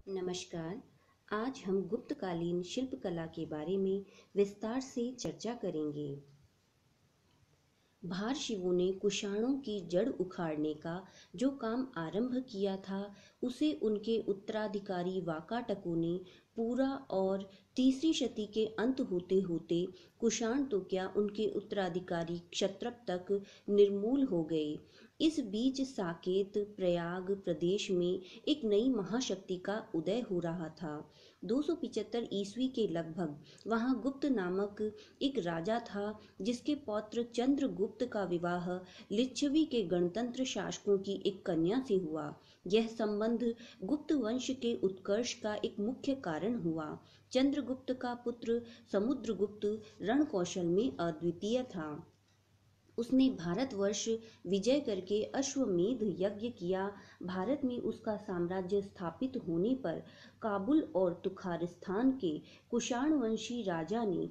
नमस्कार। आज हम गुप्तकालीन शिल्पकला के बारे में विस्तार से चर्चा करेंगे। भारशिवों ने कुषाणों की जड़ उखाड़ने का जो काम आरंभ किया था, उसे उनके उत्तराधिकारी वाकाटकों ने पूरा और तीसरी शती के अंत होते होते कुषाण तो क्या उनके उत्तराधिकारी क्षत्रप तक निर्मूल हो गए। इस बीच साकेत प्रयाग प्रदेश में एक नई महाशक्ति का उदय हो रहा था। 275 ईस्वी के लगभग वहां गुप्त नामक एक राजा था, जिसके पौत्र चंद्रगुप्त का विवाह लिच्छवी के गणतंत्र शासकों की एक कन्या से हुआ। यह संबंध गुप्त वंश के उत्कर्ष का एक मुख्य कारण हुआ। चंद्रगुप्त का पुत्र समुद्रगुप्त रण कौशल में अद्वितीय था। उसने भारतवर्ष विजय करके अश्वमेध यज्ञ किया। भारत में उसका साम्राज्य स्थापित होने पर काबुल और तुखारिस्तान के कुषाण वंशी राजा ने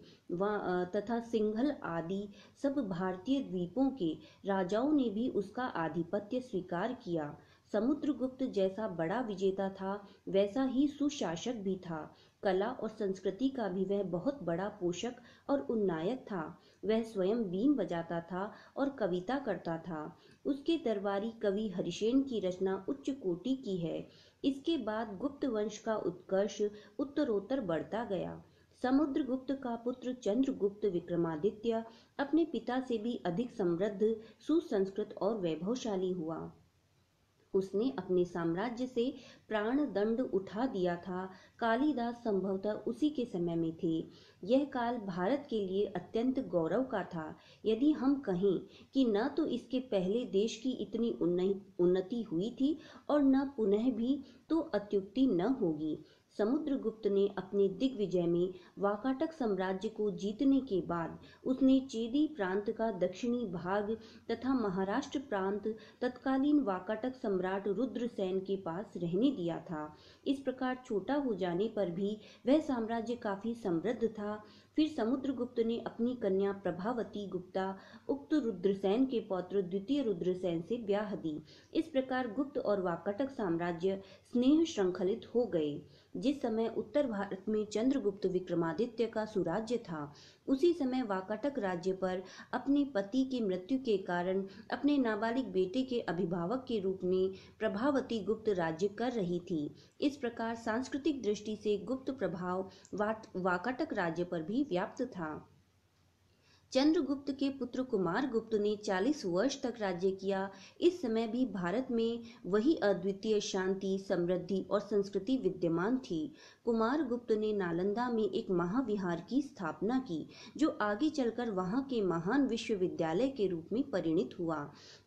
तथा सिंघल आदि सब भारतीय द्वीपों के राजाओं ने भी उसका आधिपत्य स्वीकार किया। समुद्रगुप्त जैसा बड़ा विजेता था, वैसा ही सुशासक भी था। कला और संस्कृति का भी वह बहुत बड़ा पोषक और उन्नायक था। वह स्वयं बीन बजाता था और कविता करता था। उसके दरबारी कवि हरिसेन की रचना उच्च कोटि की है। इसके बाद गुप्त वंश का उत्कर्ष उत्तरोत्तर बढ़ता गया। समुद्रगुप्त का पुत्र चंद्रगुप्त विक्रमादित्य अपने पिता से भी अधिक समृद्ध, सुसंस्कृत और वैभवशाली हुआ। उसने अपने साम्राज्य से प्राण दंड उठा दिया था। कालिदास संभवतः उसी के समय में थे। यह काल भारत के लिए अत्यंत गौरव का था। यदि हम कहें कि न तो इसके पहले देश की इतनी उन्नति हुई थी और न पुनः भी, तो अत्युक्ति न होगी। समुद्रगुप्त ने अपने दिग्विजय में वाकाटक साम्राज्य को जीतने के बाद उसने चेदी प्रांत का दक्षिणी भाग तथा महाराष्ट्र प्रांत तत्कालीन वाकाटक सम्राट रुद्रसेन के पास रहने दिया था। इस प्रकार छोटा हो जाने पर भी वह साम्राज्य काफी समृद्ध था। फिर समुद्रगुप्त ने अपनी कन्या प्रभावती गुप्ता उक्त रुद्रसेन के पौत्र द्वितीय रुद्रसेन से ब्याह दी। इस प्रकार गुप्त और वाकाटक साम्राज्य स्नेह श्रृंखलित हो गए। जिस समय उत्तर भारत में चंद्रगुप्त विक्रमादित्य का सुराज्य था, उसी समय वाकाटक राज्य पर अपने पति की मृत्यु के कारण अपने नाबालिग बेटे के अभिभावक के रूप में प्रभावती गुप्त राज्य कर रही थी। इस प्रकार सांस्कृतिक दृष्टि से गुप्त प्रभाव वाकाटक राज्य पर भी व्याप्त था। चंद्रगुप्त के पुत्र कुमारगुप्त ने 40 वर्ष तक राज्य किया। इस समय भी भारत में वही अद्वितीय शांति, समृद्धि और संस्कृति विद्यमान थी। कुमारगुप्त ने नालंदा में एक महाविहार की स्थापना की, जो आगे चलकर वहां के महान विश्वविद्यालय के रूप में परिणित हुआ।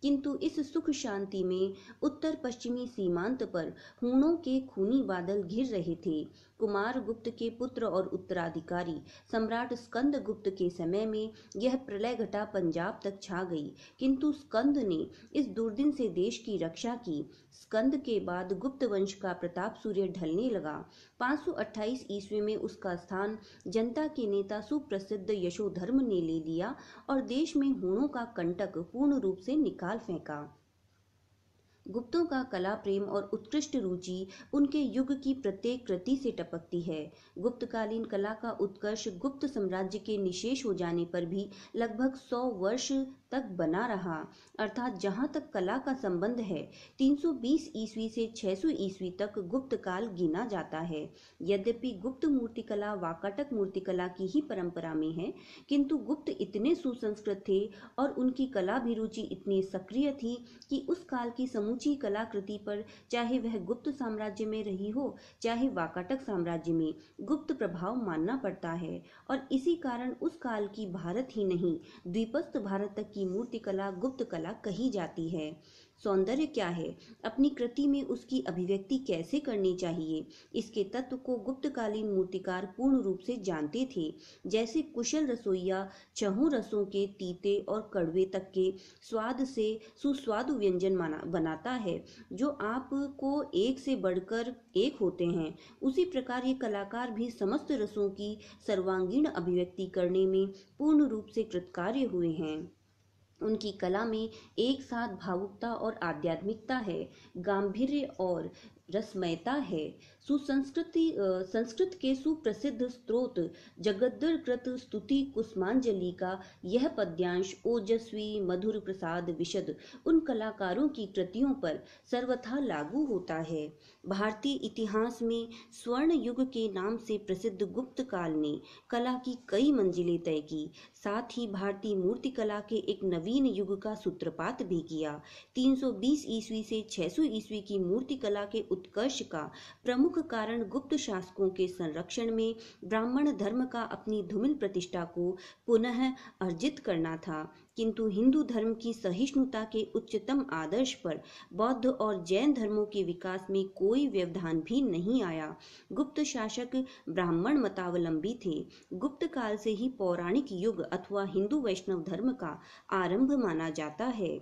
किंतु इस सुख शांति में उत्तर पश्चिमी सीमांत पर हूणों के खूनी बादल घिर रहे थे। कुमारगुप्त के पुत्र और उत्तराधिकारी सम्राट स्कंदगुप्त के समय में यह प्रलय घटा पंजाब तक छा गई, किंतु स्कंद ने इस दुर्दिन से देश की रक्षा की। स्कंद के बाद गुप्त वंश का प्रताप सूर्य ढलने लगा। 528 ईस्वी में उसका स्थान जनता के नेता सुप्रसिद्ध यशोधर्म ने ले लिया और देश में हूणों का कंटक पूर्ण रूप से निकाल फेंका। गुप्तों का कला प्रेम और उत्कृष्ट रुचि उनके युग की प्रत्येक कृति से टपकती है। गुप्तकालीन कला का उत्कर्ष गुप्त साम्राज्य के निशेष हो जाने पर भी लगभग 100 वर्ष तक बना रहा। अर्थात जहाँ तक कला का संबंध है, 320 ईस्वी से 600 ईस्वी तक गुप्त काल गिना जाता है। यद्यपि गुप्त मूर्तिकला वाकाटक मूर्तिकला की ही परंपरा में है, किंतु गुप्त इतने सुसंस्कृत थे और उनकी कलाभिरुचि इतनी सक्रिय थी कि उस काल की समूची कलाकृति पर, चाहे वह गुप्त साम्राज्य में रही हो चाहे वाकाटक साम्राज्य में, गुप्त प्रभाव मानना पड़ता है। और इसी कारण उस काल की भारत ही नहीं, द्वीपस्थ भारत तक की मूर्तिकला गुप्त कला कही जाती है। सौंदर्य क्या है, अपनी कृति में उसकी अभिव्यक्ति कैसे करनी चाहिए, इसके तत्व को गुप्तकालीन मूर्तिकार पूर्ण रूप से जानते थे। जैसे कुशल रसोइया छहों रसों के तीते और कड़वे तक के स्वाद से सुस्वादु व्यंजन बनाता है, जो आपको एक से बढ़कर एक होते हैं, उसी प्रकार ये कलाकार भी समस्त रसों की सर्वांगीण अभिव्यक्ति करने में पूर्ण रूप से कृतकार्य हुए हैं। उनकी कला में एक साथ भावुकता और आध्यात्मिकता है, गांधीर्य और रसमयता है, संस्कृत के सुप्रसिद्ध स्त्रोत जगद्दरकृत स्तुति कुसुमांजलि का यह पद्यांश ओजस्वी मधुर प्रसाद विशद उन कलाकारों की कृतियों पर सर्वथा लागू होता है। भारतीय इतिहास में स्वर्ण युग के नाम से प्रसिद्ध गुप्त काल ने कला की कई मंजिलें तय की, साथ ही भारतीय मूर्ति कला के एक नवीन युग का सूत्रपात भी किया। 320 ईस्वी से 600 ईस्वी की मूर्ति कला के उत्कर्ष का प्रमुख कारण गुप्त शासकों के संरक्षण में ब्राह्मण धर्म का अपनी धूमिल प्रतिष्ठा को पुनः अर्जित करना था, किंतु हिंदू धर्म की सहिष्णुता के उच्चतम आदर्श पर बौद्ध और जैन धर्मों के विकास में कोई व्यवधान भी नहीं आया। गुप्त शासक ब्राह्मण मतावलंबी थे। गुप्त काल से ही पौराणिक युग अथवा हिंदू वैष्णव धर्म का आरंभ माना जाता है।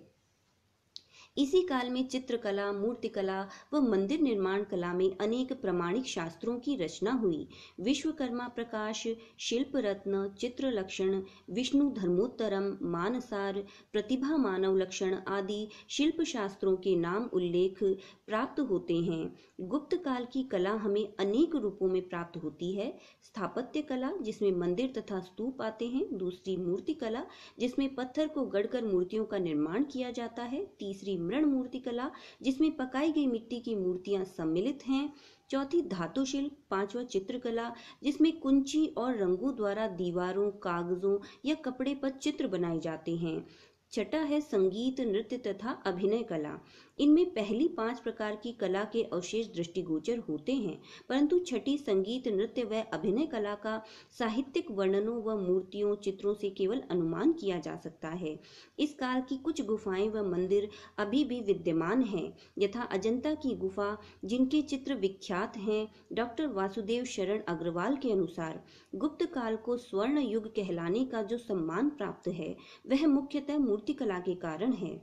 इसी काल में चित्रकला, मूर्तिकला व मंदिर निर्माण कला में अनेक प्रमाणिक शास्त्रों की रचना हुई। विश्वकर्मा प्रकाश, शिल्प रत्न, चित्र लक्षण, विष्णु धर्मोत्तरम, मानसार, प्रतिभा मानव लक्षण आदि शिल्प शास्त्रों के नाम उल्लेख प्राप्त होते हैं। गुप्त काल की कला हमें अनेक रूपों में प्राप्त होती है। स्थापत्य कला, जिसमें मंदिर तथा स्तूप आते हैं। दूसरी मूर्ति कला, जिसमें पत्थर को गढ़कर मूर्तियों का निर्माण किया जाता है। तीसरी मृण मूर्ति कला, जिसमें पकाई गई मिट्टी की मूर्तियां सम्मिलित हैं। चौथी धातु शिल्प। पांचवा चित्रकला, जिसमें कुंची और रंगों द्वारा दीवारों, कागजों या कपड़े पर चित्र बनाए जाते हैं। छठा है संगीत, नृत्य तथा अभिनय कला। इनमें पहली 5 प्रकार की कला के अवशेष दृष्टिगोचर होते हैं, परंतु छठी संगीत, नृत्य व अभिनय कला का साहित्यिक वर्णनों व मूर्तियों, चित्रों से केवल अनुमान किया जा सकता है। इस काल की कुछ गुफाएं व मंदिर अभी भी विद्यमान हैं, यथा अजंता की गुफा, जिनके चित्र विख्यात हैं। डॉक्टर वासुदेव शरण अग्रवाल के अनुसार गुप्त काल को स्वर्ण युग कहलाने का जो सम्मान प्राप्त है, वह मुख्यतः मूर्तिकला के कारण है।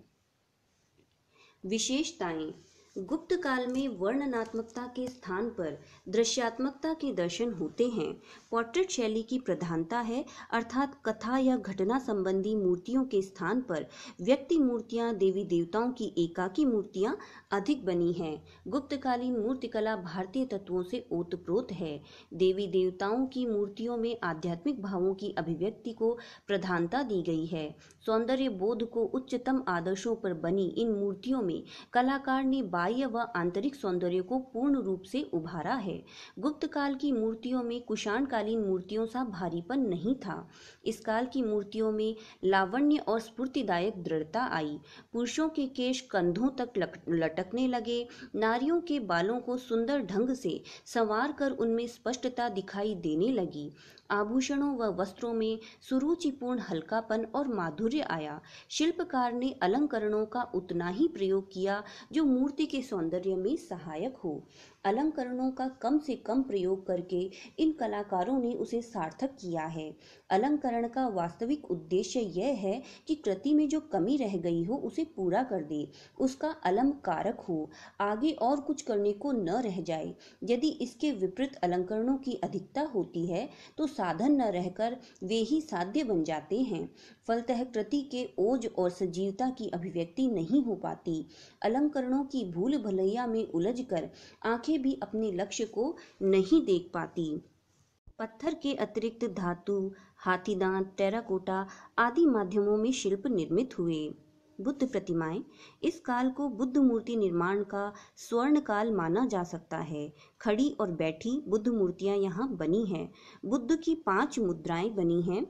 विशेषताएं। गुप्त काल में वर्णनात्मकता के स्थान पर दृश्यात्मकता के दर्शन होते हैं। पोर्ट्रेट शैली की प्रधानता है, अर्थात कथा या घटना संबंधी मूर्तियों के स्थान पर व्यक्ति मूर्तियां, देवी देवताओं की एकाकी मूर्तियां अधिक बनी हैं। गुप्तकालीन मूर्तिकला भारतीय तत्वों से ओतप्रोत है। देवी देवताओं की मूर्तियों में आध्यात्मिक भावों की अभिव्यक्ति को प्रधानता दी गई है। सौंदर्य बोध को उच्चतम आदर्शों पर बनी इन मूर्तियों में कलाकार ने बाह्य व आंतरिक सौंदर्य को पूर्ण रूप से उभारा है। गुप्त काल की मूर्तियों में कुषाण कालीन मूर्तियों सा भारीपन नहीं था। इस काल की मूर्तियों में लावण्य और स्फूर्तिदायक दृढ़ता आई। पुरुषों के केश कंधों तक लटकने लगे। नारियों के बालों को सुंदर ढंग से संवार कर उनमें स्पष्टता दिखाई देने लगी। आभूषणों व वस्त्रों में सुरुचिपूर्ण हल्कापन और माधुर्य आया। शिल्पकार ने अलंकरणों का उतना ही प्रयोग किया जो मूर्ति के सौंदर्य में सहायक हो। अलंकरणों का कम से कम प्रयोग करके इन कलाकारों ने उसे सार्थक किया है। अलंकरण का वास्तविक उद्देश्य यह है कि कृति में जो कमी रह गई हो उसे पूरा कर दे, उसका अलंकारक हो, आगे और कुछ करने को न रह जाए। यदि इसके विपरीत अलंकरणों की अधिकता होती है तो साधन न रहकर वे ही साध्य बन जाते हैं। फलतः कृति के ओज और सजीवता की अभिव्यक्ति नहीं हो पाती। अलंकरणों की भूल भलैया में उलझकर आंखें भी अपने लक्ष्य को नहीं देख पाती। पत्थर के अतिरिक्त धातु, हाथीदांत, टेराकोटा आदि माध्यमों में शिल्प निर्मित हुए। बुद्ध प्रतिमाएं। इस काल को बुद्ध मूर्ति निर्माण का स्वर्ण काल माना जा सकता है। खड़ी और बैठी बुद्ध मूर्तियां यहाँ बनी हैं। बुद्ध की 5 मुद्राएं बनी हैं।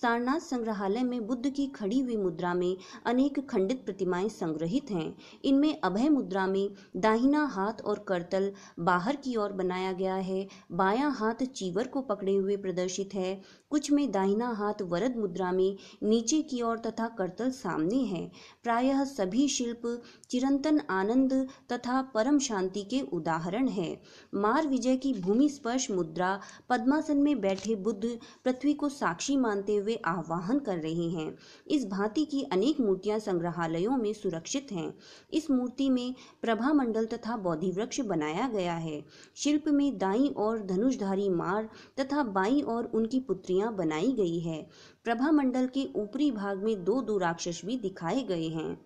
सारनाथ संग्रहालय में बुद्ध की खड़ी हुई मुद्रा में अनेक खंडित प्रतिमाएं संग्रहित हैं। इनमें अभय मुद्रा में दाहिना हाथ और करतल बाहर की ओर बनाया गया है, बायां हाथ चीवर को पकड़े हुए प्रदर्शित है। कुछ में दाहिना हाथ वरद मुद्रा में नीचे की ओर तथा करतल सामने है। प्रायः सभी शिल्प चिरंतन आनंद तथा परम शांति के उदाहरण है। मार विजय की भूमि स्पर्श मुद्रा पद्मासन में बैठे बुद्ध पृथ्वी को साक्षी मानते हुए आह्वान कर रहे हैं। इस भांति की अनेक मूर्तियां संग्रहालयों में सुरक्षित हैं। इस मूर्ति में प्रभा मंडल तथा बोधि वृक्ष बनाया गया है। शिल्प में दाईं ओर धनुषधारी मार तथा बाईं ओर उनकी पुत्रियां बनाई गई है। प्रभा मंडल के ऊपरी भाग में 2 राक्षस भी दिखाए गए हैं।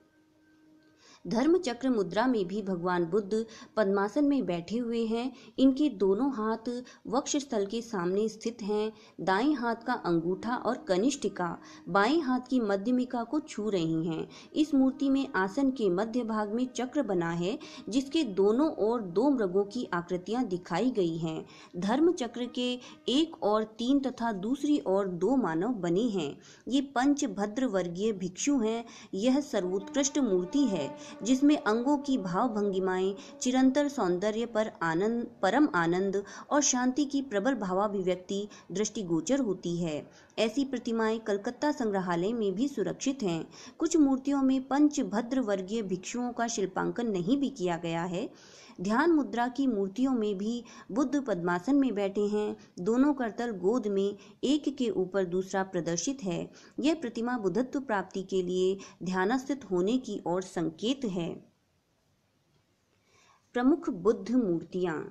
धर्म चक्र मुद्रा में भी भगवान बुद्ध पद्मासन में बैठे हुए हैं। इनके दोनों हाथ वक्ष स्थल के सामने स्थित हैं। दाएं हाथ का अंगूठा और कनिष्ठिका बाएं हाथ की मध्यमिका को छू रही हैं। इस मूर्ति में आसन के मध्य भाग में चक्र बना है, जिसके दोनों ओर 2 मृगों की आकृतियां दिखाई गई हैं। धर्म चक्र के एक और 3 तथा दूसरी ओर 2 मानव बने हैं। ये पंचभद्र वर्गीय भिक्षु हैं। यह सर्वोत्कृष्ट मूर्ति है, जिसमें अंगों की भाव भंगिमाएं चिरंतर सौंदर्य पर आनंद, परम आनंद और शांति की प्रबल भावाभिव्यक्ति दृष्टिगोचर होती है। ऐसी प्रतिमाएं कलकत्ता संग्रहालय में भी सुरक्षित हैं। कुछ मूर्तियों में पंचभद्र वर्गीय भिक्षुओं का शिल्पांकन नहीं भी किया गया है। ध्यान मुद्रा की मूर्तियों में भी बुद्ध पद्मासन में बैठे हैं। दोनों करतल गोद में एक के ऊपर दूसरा प्रदर्शित है। यह प्रतिमा बुद्धत्व प्राप्ति के लिए ध्यानस्थित होने की ओर संकेत है। प्रमुख बुद्ध मूर्तियां।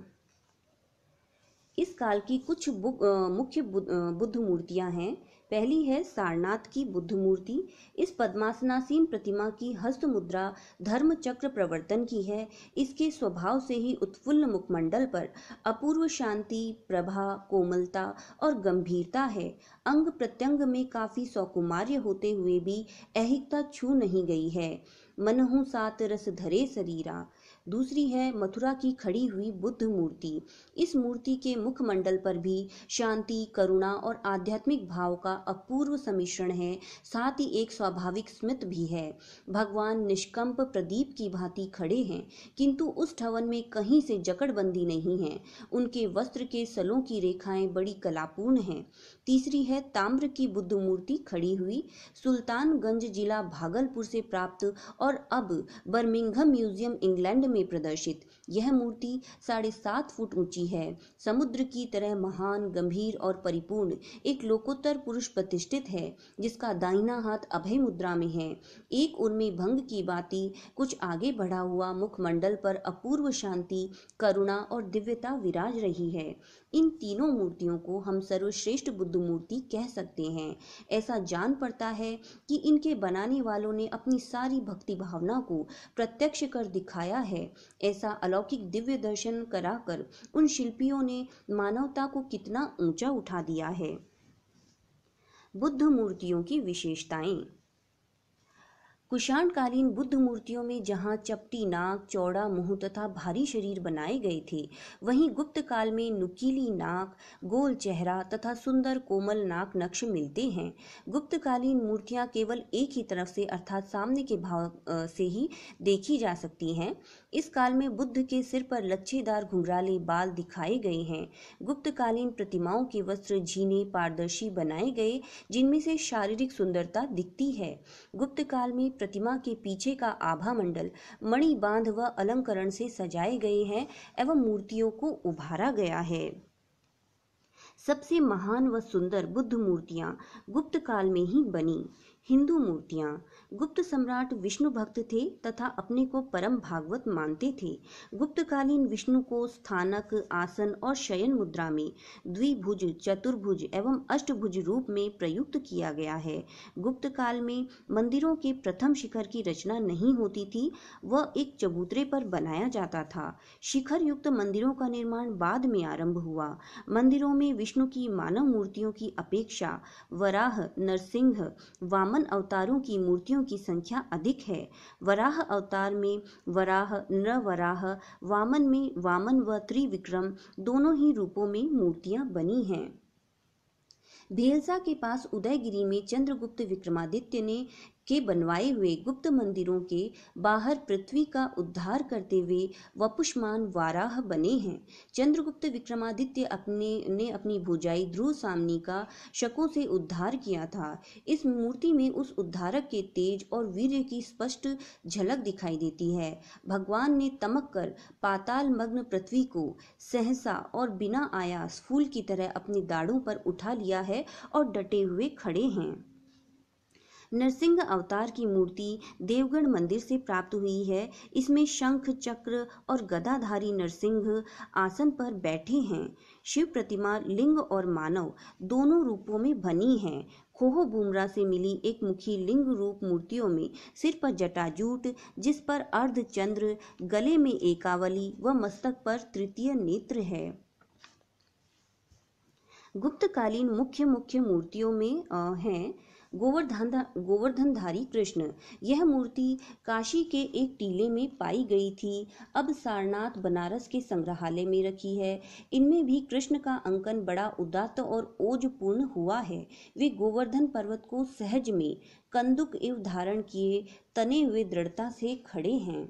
इस काल की कुछ मुख्य बुद्ध मूर्तियां हैं। पहली है सारनाथ की बुद्ध मूर्ति। इस पद्मासनासीन प्रतिमा की हस्त मुद्रा धर्म चक्र प्रवर्तन की है। इसके स्वभाव से ही उत्फुल्ल मुखमंडल पर अपूर्व शांति, प्रभा, कोमलता और गंभीरता है। अंग प्रत्यंग में काफी सौकुमार्य होते हुए भी ऐहिकता छू नहीं गई है। मनहु सात रस धरे शरीरा। दूसरी है मथुरा की खड़ी हुई बुद्ध मूर्ति। इस मूर्ति के मुखमंडल पर भी शांति, करुणा और आध्यात्मिक भाव का अपूर्व सम्मिश्रण है। साथ ही एक स्वाभाविक स्मित भी है। भगवान निष्कंप प्रदीप की भांति खड़े हैं, किंतु उस ठवन में कहीं से जकड़बंदी नहीं है। उनके वस्त्र के सलों की रेखाएं बड़ी कलापूर्ण हैं। तीसरी है ताम्र की बुद्ध मूर्ति खड़ी हुई, सुल्तानगंज जिला भागलपुर से प्राप्त और अब बर्मिंघम म्यूजियम इंग्लैंड में प्रदर्शित। यह मूर्ति 7.5 फुट ऊंची है। समुद्र की तरह महान, गंभीर और परिपूर्ण एक लोकोत्तर पुरुष प्रतिष्ठित है, जिसका दाहिना हाथ अभय मुद्रा में है। एक उर्मी भंग की बाती कुछ आगे बढ़ा हुआ मुखमंडल पर अपूर्व शांति, करुणा और दिव्यता विराज रही है। इन तीनों मूर्तियों को हम सर्वश्रेष्ठ बुद्ध मूर्ति कह सकते हैं। ऐसा जान पड़ता है कि इनके बनाने वालों ने अपनी सारी भक्ति भावना को प्रत्यक्ष कर दिखाया है। ऐसा अलौकिक दिव्य दर्शन कराकर उन शिल्पियों ने मानवता को कितना ऊंचा उठा दिया है। बुद्ध मूर्तियों की विशेषताएं। कुषाणकालीन बुद्ध मूर्तियों में जहां चपटी नाक, चौड़ा मुंह तथा भारी शरीर बनाए गए थे, वहीं गुप्त काल में नुकीली नाक, गोल चेहरा तथा सुंदर कोमल नाक नक्श मिलते हैं। गुप्तकालीन मूर्तियां केवल एक ही तरफ से अर्थात सामने के भाव से ही देखी जा सकती हैं। इस काल में बुद्ध के सिर पर लच्छेदार घुंघराले बाल दिखाए गए हैं। गुप्तकालीन प्रतिमाओं के वस्त्र झीने, पारदर्शी बनाए गए, जिनमें से शारीरिक सुंदरता दिखती है। गुप्त काल में प्रतिमा के पीछे का आभा मंडल मणि बांध व अलंकरण से सजाए गए हैं एवं मूर्तियों को उभारा गया है। सबसे महान व सुंदर बुद्ध मूर्तियां गुप्त काल में ही बनी। हिंदू मूर्तियां। गुप्त सम्राट विष्णु भक्त थे तथा अपने को परम भागवत मानते थे। गुप्तकालीन विष्णु को स्थानक, आसन और शयन मुद्रा में द्विभुज, चतुर्भुज एवं अष्टभुज रूप में प्रयुक्त किया गया है। गुप्त काल में मंदिरों के प्रथम शिखर की रचना नहीं होती थी, वह एक चबूतरे पर बनाया जाता था। शिखर युक्त मंदिरों का निर्माण बाद में आरंभ हुआ। मंदिरों में विष्णु की मानव मूर्तियों की अपेक्षा वराह, नरसिंह, वामन अवतारों की मूर्तियों की संख्या अधिक है। वराह अवतार में वराह, नरवराह, वामन में वामन व त्रिविक्रम दोनों ही रूपों में मूर्तियां बनी हैं। भेलसा के पास उदयगिरी में चंद्रगुप्त विक्रमादित्य ने के बनवाए हुए गुप्त मंदिरों के बाहर पृथ्वी का उद्धार करते हुए वपुष्मान वाराह बने हैं। चंद्रगुप्त विक्रमादित्य ने अपनी भुजाई ध्रुव सामनी का शकों से उद्धार किया था। इस मूर्ति में उस उद्धारक के तेज और वीर्य की स्पष्ट झलक दिखाई देती है। भगवान ने तमक कर पाताल मग्न पृथ्वी को सहसा और बिना आयास फूल की तरह अपनी दाढ़ों पर उठा लिया है और डटे हुए खड़े हैं। नरसिंह अवतार की मूर्ति देवगढ़ मंदिर से प्राप्त हुई है। इसमें शंख, चक्र और गदाधारी नरसिंह आसन पर बैठे हैं। शिव प्रतिमा लिंग और मानव दोनों रूपों में बनी है। खोह बुमरा से मिली एक मुखी लिंग रूप मूर्तियों में सिर पर जटाजूट, जिस पर अर्धचंद्र, गले में एकावली व मस्तक पर तृतीय नेत्र है। गुप्तकालीन मुख्य मूर्तियों में हैं गोवर्धनधारी कृष्ण। यह मूर्ति काशी के एक टीले में पाई गई थी, अब सारनाथ बनारस के संग्रहालय में रखी है। इनमें भी कृष्ण का अंकन बड़ा उदात्त और ओजपूर्ण हुआ है। वे गोवर्धन पर्वत को सहज में कंदुक एवं धारण किए तने हुए दृढ़ता से खड़े हैं।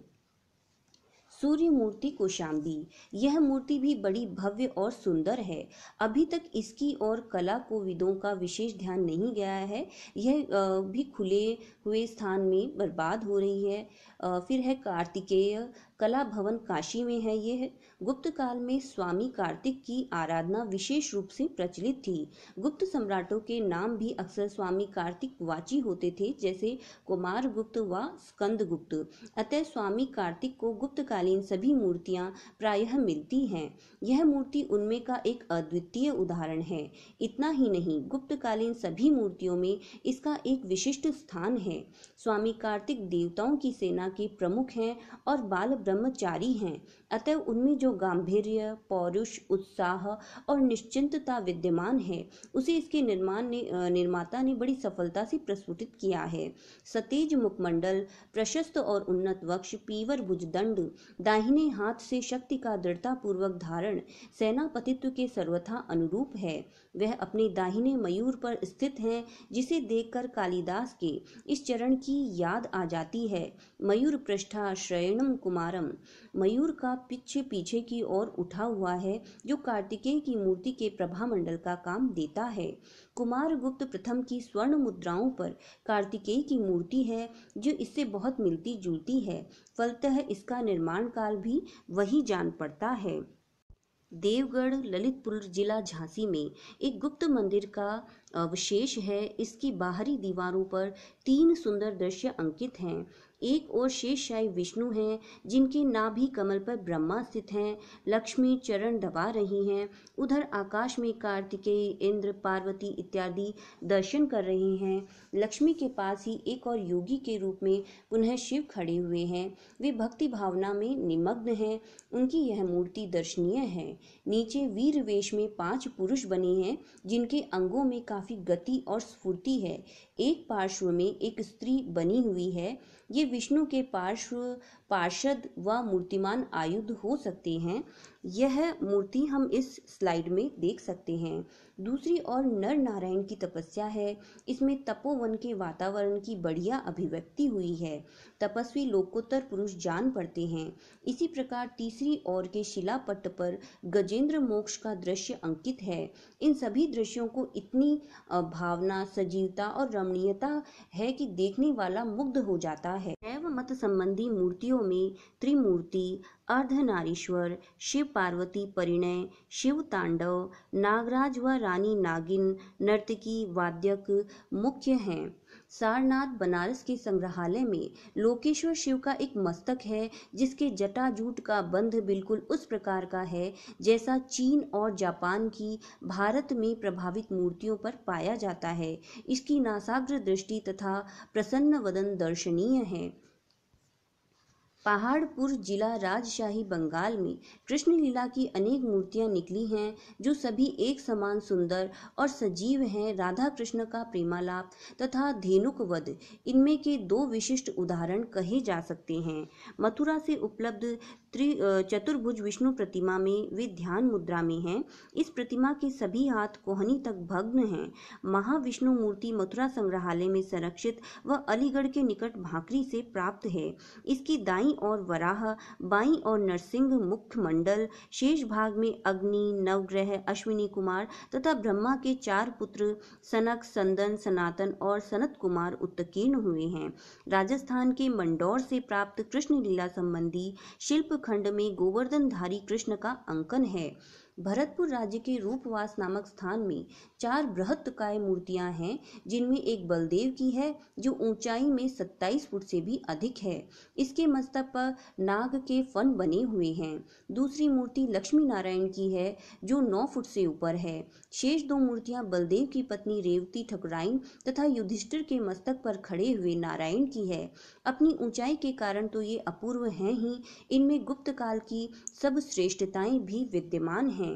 सूर्य मूर्ति कौशाम्बी, यह मूर्ति भी बड़ी भव्य और सुंदर है। अभी तक इसकी और कला कोविदों का विशेष ध्यान नहीं गया है। यह भी खुले हुए स्थान में बर्बाद हो रही है। फिर है कार्तिकेय कला भवन, काशी में है। यह गुप्त काल में स्वामी कार्तिक की आराधना विशेष रूप से प्रचलित थी। गुप्त सम्राटों के नाम भी अक्सर स्वामी कार्तिक वाची होते थे, जैसे कुमार गुप्त व स्कंद गुप्त। अतः स्वामी कार्तिक को गुप्तकालीन सभी मूर्तियां प्रायः मिलती हैं। यह मूर्ति उनमें का एक अद्वितीय उदाहरण है। इतना ही नहीं, गुप्तकालीन सभी मूर्तियों में इसका एक विशिष्ट स्थान है। स्वामी कार्तिक देवताओं की सेना के प्रमुख हैं और बाल ब्रह्मचारी हैं। अतः उनमें जो गांधीर्य, पौरुष, उत्साह और निश्चिंतता विद्यमान है, उसे इसके निर्माता ने बड़ी सफलता से प्रस्फुटित किया है। सतेज मुखमंडल, प्रशस्त और उन्नत वक्ष, पीवर भुजदंड, दाहिने हाथ से शक्ति का दृढ़ता पूर्वक धारण सेनापतित्व के सर्वथा अनुरूप है। वह अपने दाहिने मयूर पर स्थित हैं, जिसे देखकर कालिदास के इस चरण की याद आ जाती है। मयूर पृष्ठा श्रयणम कुमारम, मयूर का पीछे की ओर उठा हुआ है, जो कार्तिकेय की मूर्ति के प्रभामंडल का काम देता है। कुमार गुप्त प्रथम की स्वर्ण मुद्राओं पर कार्तिकेय की मूर्ति है, जो इससे बहुत मिलती जुलती है। फलतः इसका निर्माण काल भी वही जान पड़ता है। देवगढ़, ललितपुर जिला झांसी में एक गुप्त मंदिर का अवशेष है। इसकी बाहरी दीवारों पर 3 सुंदर दृश्य अंकित हैं। एक ओर शेषशायी विष्णु हैं, जिनके नाभि कमल पर ब्रह्मा स्थित हैं, लक्ष्मी चरण दबा रही हैं। उधर आकाश में कार्तिकेय, इंद्र, पार्वती इत्यादि दर्शन कर रहे हैं। लक्ष्मी के पास ही एक और योगी के रूप में पुनः शिव खड़े हुए हैं। वे भक्ति भावना में निमग्न हैं। उनकी यह मूर्ति दर्शनीय है। नीचे वीर वेश में 5 पुरुष बने हैं, जिनके अंगों में काफी गति और स्फूर्ति है। एक पार्श्व में एक स्त्री बनी हुई है। ये विष्णु के पार्षद व मूर्तिमान आयुध हो सकते हैं। यह मूर्ति हम इस स्लाइड में देख सकते हैं। दूसरी ओर नर नारायण की तपस्या है। इसमें तपोवन के वातावरण की बढ़िया अभिव्यक्ति हुई है। तपस्वी लोकोत्तर पुरुष जान पड़ते हैं। इसी प्रकार तीसरी ओर के शिलापट्ट पर गजेंद्र मोक्ष का दृश्य अंकित है। इन सभी दृश्यों को इतनी भावना, सजीवता और रमणीयता है कि देखने वाला मुग्ध हो जाता है। शैव मत संबंधी मूर्तियों में त्रिमूर्ति, अर्धनारीश्वर, शिव पार्वती परिणय, शिव तांडव, नागराज व रानी नागिन, नर्तकी, वाद्यक मुख्य हैं। सारनाथ बनारस के संग्रहालय में लोकेश्वर शिव का एक मस्तक है, जिसके जटाजूट का बंध बिल्कुल उस प्रकार का है जैसा चीन और जापान की भारत में प्रभावित मूर्तियों पर पाया जाता है। इसकी नासाग्र दृष्टि तथा प्रसन्न वदन दर्शनीय है। पहाड़पुर जिला राजशाही बंगाल में कृष्ण लीला की अनेक मूर्तियां निकली हैं, जो सभी एक समान सुंदर और सजीव हैं। राधा कृष्ण का प्रेमालाप तथा धेनुक वध इनमें के 2 विशिष्ट उदाहरण कहे जा सकते हैं। मथुरा से उपलब्ध चतुर्भुज विष्णु प्रतिमा में वे ध्यान मुद्रा में हैं। इस प्रतिमा के सभी हाथ कोहनी तक भग्न हैं। महाविष्णु मूर्ति मथुरा संग्रहालय में संरक्षित व अलीगढ़ के निकट भाकरी से प्राप्त है। इसकी दाईं और वराह, बाईं और नरसिंह मुख्य मंडल, शेष भाग में अग्नि, नवग्रह, अश्विनी कुमार तथा ब्रह्मा के 4 पुत्र सनक, संदन, सनातन और सनत कुमार उत्कीर्ण हुए हैं। राजस्थान के मंडौर से प्राप्त कृष्ण लीला संबंधी शिल्प खंड में गोवर्धनधारी कृष्ण का अंकन है। भरतपुर राज्य के रूपवास नामक स्थान में 4 बृहत्तकाय मूर्तियां हैं, जिनमें एक बलदेव की है जो ऊंचाई में 27 फुट से भी अधिक है। इसके मस्तक पर नाग के फन बने हुए हैं। दूसरी मूर्ति लक्ष्मी नारायण की है जो 9 फुट से ऊपर है। शेष 2 मूर्तियां बलदेव की पत्नी रेवती ठकुराइन तथा युधिष्ठिर के मस्तक पर खड़े हुए नारायण की है। अपनी ऊंचाई के कारण तो ये अपूर्व हैं ही, इनमें गुप्त काल की सब श्रेष्ठताएं भी विद्यमान हैं।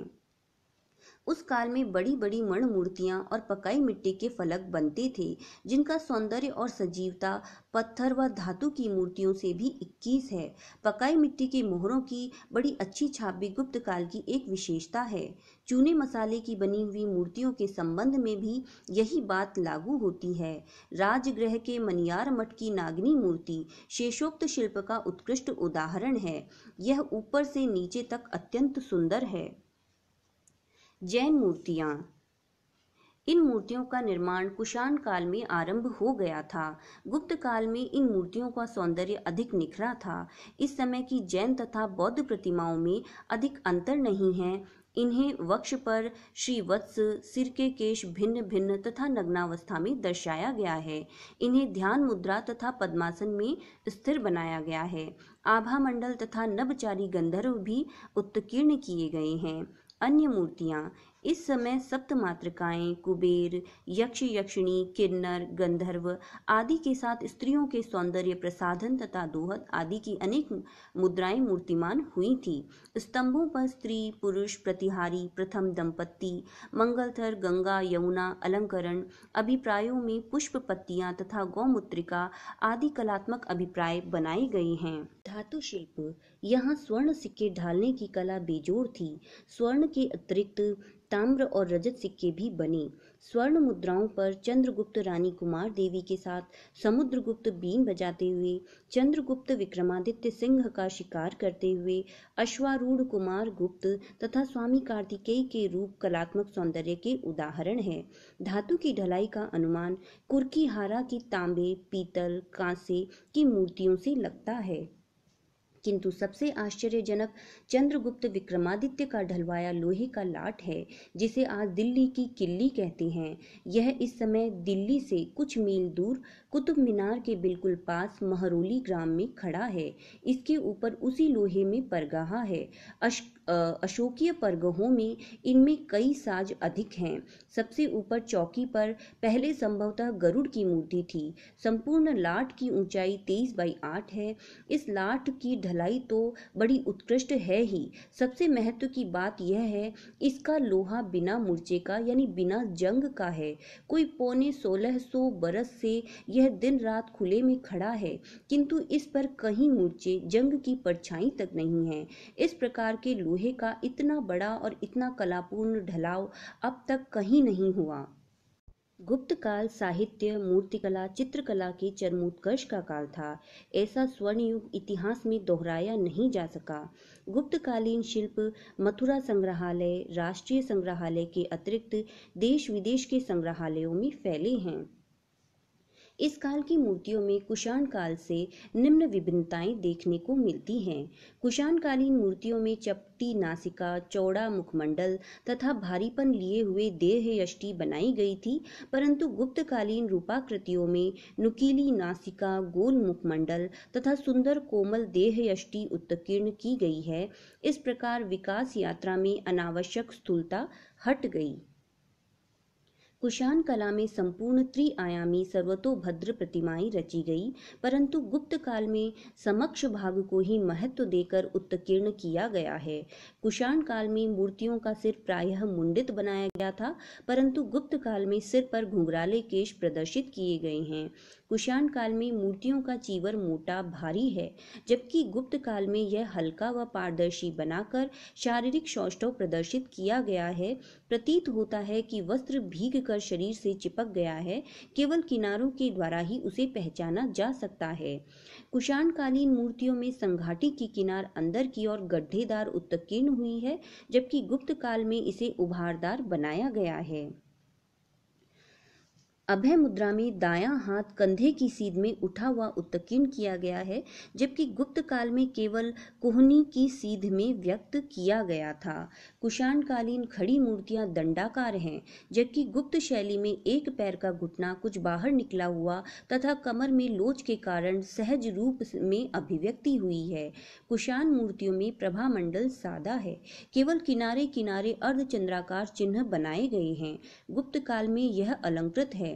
उस काल में बड़ी बड़ी मण मूर्तियां और पकाई मिट्टी के फलक बनते थे, जिनका सौंदर्य और सजीवता पत्थर व धातु की मूर्तियों से भी 21 है। पकाई मिट्टी के मोहरों की बड़ी अच्छी छाप भी गुप्त काल की एक विशेषता है। चूने मसाले की बनी हुई मूर्तियों के संबंध में भी यही बात लागू होती है। राजगृह के मनियार मठ की नागिनी मूर्ति शेषोक्त शिल्प का उत्कृष्ट उदाहरण है। यह ऊपर से नीचे तक अत्यंत सुंदर है। जैन मूर्तियां। इन मूर्तियों का निर्माण कुषाण काल में आरंभ हो गया था। गुप्त काल में इन मूर्तियों का सौंदर्य अधिक निखरा था। इस समय की जैन तथा बौद्ध प्रतिमाओं में अधिक अंतर नहीं है। इन्हें वक्ष पर श्रीवत्स, सिर के केश भिन्न भिन्न तथा नग्नावस्था में दर्शाया गया है। इन्हें ध्यान मुद्रा तथा पद्मासन में स्थिर बनाया गया है। आभा मंडल तथा नभचारी गंधर्व भी उत्कीर्ण किए गए हैं। अन्य मूर्तियां। इस समय सप्त मातृकाएं, कुबेर, यक्ष यक्षिणी, किन्नर, गंधर्व आदि के साथ स्त्रियों के सौंदर्य प्रसाधन तथा दोहत आदि की अनेक मुद्राएं मूर्तिमान हुई थी। स्तंभों पर स्त्री पुरुष प्रतिहारी, प्रथम दंपत्ति, मंगलथर, गंगा यमुना अलंकरण, अभिप्रायों में पुष्प पत्तियां तथा गौमूत्रिका आदि कलात्मक अभिप्राय बनाए गए हैं। धातु शिल्प। यहाँ स्वर्ण सिक्के ढालने की कला बेजोड़ थी। स्वर्ण के अतिरिक्त ताम्र और रजत सिक्के भी बने। स्वर्ण मुद्राओं पर चंद्रगुप्त रानी कुमार देवी के साथ समुद्रगुप्त बीन बजाते हुए, चंद्रगुप्त विक्रमादित्य सिंह का शिकार करते हुए, अश्वारूढ़ कुमार गुप्त तथा स्वामी कार्तिकेय के रूप कलात्मक सौंदर्य के उदाहरण है। धातु की ढलाई का अनुमान कुर्कीहारा की तांबे, पीतल, कांसे की मूर्तियों से लगता है, किंतु सबसे आश्चर्यजनक चंद्रगुप्त विक्रमादित्य का ढलवाया लोहे का लाट है, जिसे आज दिल्ली की किल्ली कहते हैं। यह इस समय दिल्ली से कुछ मील दूर कुतुब मीनार के बिल्कुल पास महरौली ग्राम में खड़ा है। इसके ऊपर उसी लोहे में परगाहा है। अशोकीय परगहों में इनमें कई साज अधिक हैं। सबसे ऊपर चौकी पर पहले संभवतः गरुड़ की मूर्ति थी। संपूर्ण लाट की ऊंचाई 23/8 है। इस लाट की ढलाई तो बड़ी उत्कृष्ट है ही। सबसे महत्व की बात यह है, इसका लोहा बिना मूर्चे का यानी बिना जंग का है। कोई 1650 बरस से यह दिन रात खुले में खड़ा है, किंतु इस पर कहीं मूर्चे जंग की परछाई तक नहीं है। इस प्रकार के लोहे का इतना बड़ा और इतना कलापूर्ण ढलाव अब तक कहीं नहीं हुआ। गुप्त काल साहित्य, मूर्तिकला, चित्रकला के चरमोत्कर्ष का काल था। ऐसा स्वर्ण युग इतिहास में दोहराया नहीं जा सका। गुप्तकालीन शिल्प मथुरा संग्रहालय, राष्ट्रीय संग्रहालय के अतिरिक्त देश विदेश के संग्रहालयों में फैले हैं। इस काल की मूर्तियों में कुषाण काल से निम्न विभिन्नताएं देखने को मिलती हैं। कुषाण कालीन मूर्तियों में चपटी नासिका, चौड़ा मुखमंडल तथा भारीपन लिए हुए देह यष्टि बनाई गई थी, परंतु गुप्तकालीन रूपाकृतियों में नुकीली नासिका, गोल मुखमंडल तथा सुंदर कोमल देह यष्टि उत्कीर्ण की गई है। इस प्रकार विकास यात्रा में अनावश्यक स्थूलता हट गई। कुषाण कला में संपूर्ण त्रिआयामी सर्वतोभद्र प्रतिमाएं रची गई, परंतु गुप्त काल में समक्ष भाग को ही महत्व देकर उत्कीर्ण किया गया है। कुषाण काल में मूर्तियों का सिर प्रायः मुंडित बनाया गया था, परंतु गुप्त काल में सिर पर घुंघराले केश प्रदर्शित किए गए हैं। कुषाण काल में मूर्तियों का चीवर मोटा भारी है, जबकि गुप्त काल में यह हल्का व पारदर्शी बनाकर शारीरिक सौष्ठव प्रदर्शित किया गया है। प्रतीत होता है कि वस्त्र भीग कर शरीर से चिपक गया है, केवल किनारों के द्वारा ही उसे पहचाना जा सकता है। कुषाण कालीन मूर्तियों में संघाटी की किनार अंदर की ओर गड्ढेदार उत्कीर्ण हुई है, जबकि गुप्त काल में इसे उभारदार बनाया गया है। अभय मुद्रा में दायां हाथ कंधे की सीध में उठा हुआ उत्कीर्ण किया गया है, जबकि गुप्त काल में केवल कोहनी की सीध में व्यक्त किया गया था। कुषाण कालीन खड़ी मूर्तियां दंडाकार हैं, जबकि गुप्त शैली में एक पैर का घुटना कुछ बाहर निकला हुआ तथा कमर में लोच के कारण सहज रूप में अभिव्यक्ति हुई है। कुषाण मूर्तियों में प्रभामंडल सादा है, केवल किनारे किनारे अर्धचंद्राकार चिन्ह बनाए गए हैं। गुप्त काल में यह अलंकृत है।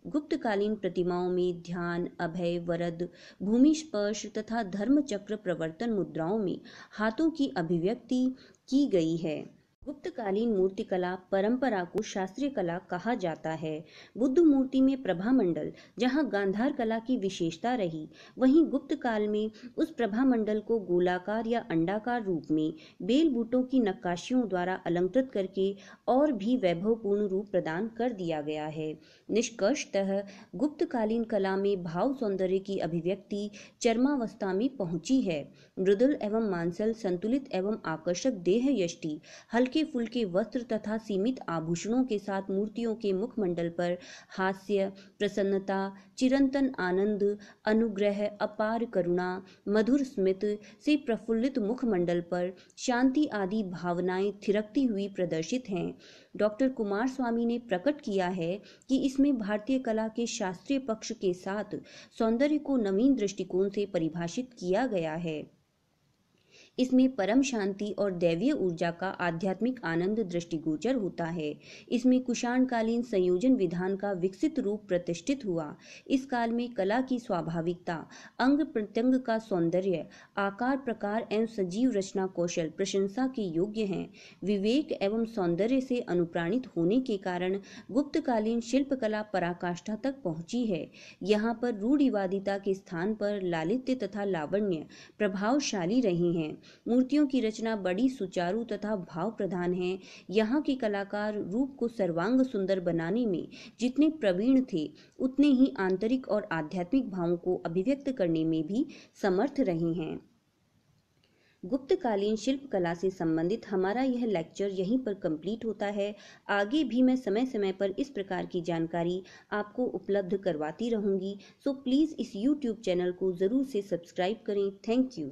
गुप्तकालीन प्रतिमाओं में ध्यान, अभय, वरद, भूमि स्पर्श तथा धर्म चक्र प्रवर्तन मुद्राओं में हाथों की अभिव्यक्ति की गई है। गुप्तकालीन मूर्तिकला परंपरा को शास्त्रीय कला कहा जाता है। बुद्ध मूर्ति में प्रभामंडल जहां गांधार कला की विशेषता रही, वहीं गुप्त काल में उस प्रभामंडल को गोलाकार या अंडाकार रूप में बेल बूटों की नक्काशियों द्वारा अलंकृत करके और भी वैभवपूर्ण रूप प्रदान कर दिया गया है। निष्कर्षतः गुप्तकालीन कला में भाव सौंदर्य की अभिव्यक्ति चरमावस्था में पहुंची है। मृदुल एवं मांसल, संतुलित एवं आकर्षक देह यष्टि, हल्के फुल्के वस्त्र तथा सीमित आभूषणों के साथ मूर्तियों के मुखमंडल पर हास्य, प्रसन्नता, चिरंतन आनंद, अनुग्रह, अपार करुणा, मधुर स्मित से प्रफुल्लित मुखमंडल पर शांति आदि भावनाएं थिरकती हुई प्रदर्शित हैं। डॉक्टर कुमार स्वामी ने प्रकट किया है कि इसमें भारतीय कला के शास्त्रीय पक्ष के साथ सौंदर्य को नवीन दृष्टिकोण से परिभाषित किया गया है। इसमें परम शांति और दैवीय ऊर्जा का आध्यात्मिक आनंद दृष्टिगोचर होता है। इसमें कुषाणकालीन संयोजन विधान का विकसित रूप प्रतिष्ठित हुआ। इस काल में कला की स्वाभाविकता, अंग प्रत्यंग का सौंदर्य, आकार प्रकार एवं सजीव रचना कौशल प्रशंसा के योग्य हैं। विवेक एवं सौंदर्य से अनुप्राणित होने के कारण गुप्तकालीन शिल्पकला पराकाष्ठा तक पहुंची है। यहाँ पर रूढ़िवादिता के स्थान पर लालित्य तथा लावण्य प्रभावशाली रही हैं। मूर्तियों की रचना बड़ी सुचारू तथा भाव प्रधान है। यहाँ के कलाकार रूप को सर्वांग सुंदर बनाने में जितने प्रवीण थे, उतने ही आंतरिक और आध्यात्मिक भावों को अभिव्यक्त करने में भी समर्थ रहे हैं। गुप्तकालीन शिल्पकला से संबंधित हमारा यह लेक्चर यहीं पर कंप्लीट होता है। आगे भी मैं समय समय पर इस प्रकार की जानकारी आपको उपलब्ध करवाती रहूंगी। सो प्लीज़ इस YouTube चैनल को ज़रूर से सब्सक्राइब करें। Thank you.